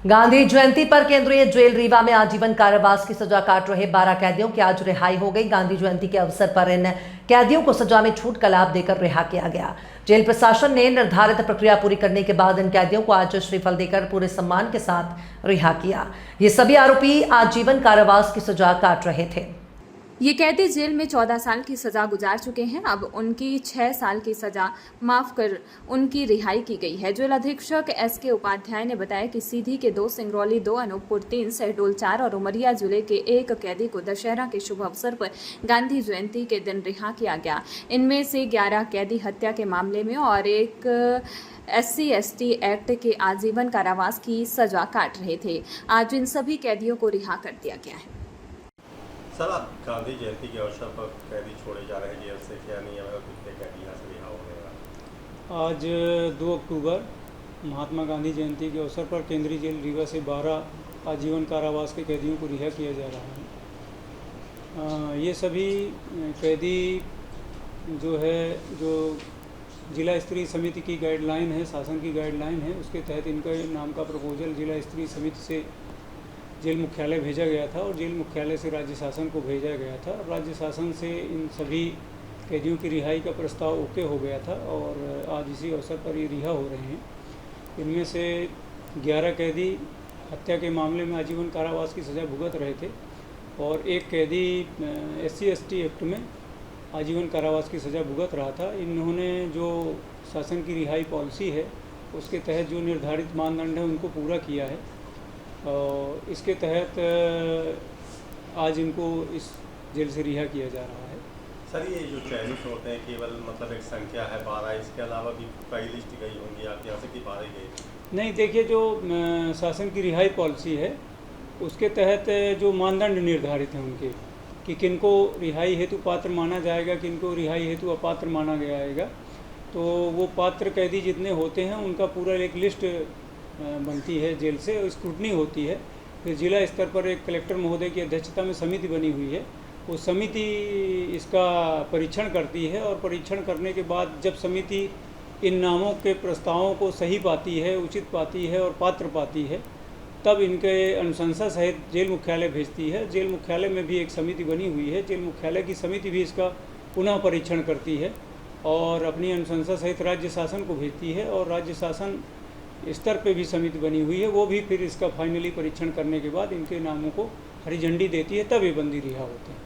गांधी जयंती पर केंद्रीय जेल रीवा में आजीवन कारावास की सजा काट रहे 12 कैदियों की आज रिहाई हो गई। गांधी जयंती के अवसर पर इन कैदियों को सजा में छूट का लाभ देकर रिहा किया गया। जेल प्रशासन ने निर्धारित प्रक्रिया पूरी करने के बाद इन कैदियों को आज श्रीफल देकर पूरे सम्मान के साथ रिहा किया। ये सभी आरोपी आजीवन कारावास की सजा काट रहे थे। ये कैदी जेल में 14 साल की सजा गुजार चुके हैं। अब उनकी 6 साल की सजा माफ कर उनकी रिहाई की गई है। जेल अधीक्षक SK उपाध्याय ने बताया कि सीधी के 2, सिंगरौली 2, अनूपपुर 3, शहडोल 4 और उमरिया जिले के 1 कैदी को दशहरा के शुभ अवसर पर गांधी जयंती के दिन रिहा किया गया। इनमें से 11 कैदी हत्या के मामले में और एक SC/ST एक्ट के आजीवन कारावास की सजा काट रहे थे। आज इन सभी कैदियों को रिहा कर दिया गया है। सर, आप गांधी जयंती के अवसर पर कैदी छोड़े जा रहे हैं जेल से, क्या नियम है, कितने कैदी यहाँ से रिहा हो गए? आज 2 अक्टूबर महात्मा गांधी जयंती के अवसर पर केंद्रीय जेल रीवा से 12 आजीवन कारावास के कैदियों को रिहा किया जा रहा है। ये सभी कैदी जो जिला स्तरीय समिति की गाइडलाइन है, शासन की गाइडलाइन है, उसके तहत इनका नाम का प्रपोजल जिला स्तरीय समिति से जेल मुख्यालय भेजा गया था और जेल मुख्यालय से राज्य शासन को भेजा गया था। राज्य शासन से इन सभी कैदियों की रिहाई का प्रस्ताव ओके हो गया था और आज इसी अवसर पर ये रिहा हो रहे हैं। इनमें से 11 कैदी हत्या के मामले में आजीवन कारावास की सज़ा भुगत रहे थे और एक कैदी SC/ST एक्ट में आजीवन कारावास की सज़ा भुगत रहा था। इन्होंने जो शासन की रिहाई पॉलिसी है उसके तहत जो निर्धारित मानदंड है उनको पूरा किया है और इसके तहत आज इनको इस जेल से रिहा किया जा रहा है। सर, ये जो चयनित होते हैं केवल मतलब एक संख्या है 12, इसके अलावा भी कई लिस्ट गई होंगी, आप यहाँ से की 12 गई? नहीं, देखिए, जो शासन की रिहाई पॉलिसी है उसके तहत जो मानदंड निर्धारित हैं उनके कि किनको रिहाई हेतु पात्र माना जाएगा, किनको रिहाई हेतु अपात्र माना जाएगा, तो वो पात्र कैदी जितने होते हैं उनका पूरा एक लिस्ट बनती है जेल से, स्क्रूटनी होती है। फिर जिला स्तर पर एक कलेक्टर महोदय की अध्यक्षता में समिति बनी हुई है। वो समिति इसका परीक्षण करती है और परीक्षण करने के बाद जब समिति इन नामों के प्रस्तावों को सही पाती है, उचित पाती है और पात्र पाती है, तब इनके अनुशंसा सहित जेल मुख्यालय भेजती है। जेल मुख्यालय में भी एक समिति बनी हुई है। जेल मुख्यालय की समिति भी इसका पुनः परीक्षण करती है और अपनी अनुशंसा सहित राज्य शासन को भेजती है और राज्य शासन स्तर पे भी समिति बनी हुई है, वो भी फिर इसका फाइनली परीक्षण करने के बाद इनके नामों को हरी झंडी देती है, तब ये बंदी रिहा होते हैं।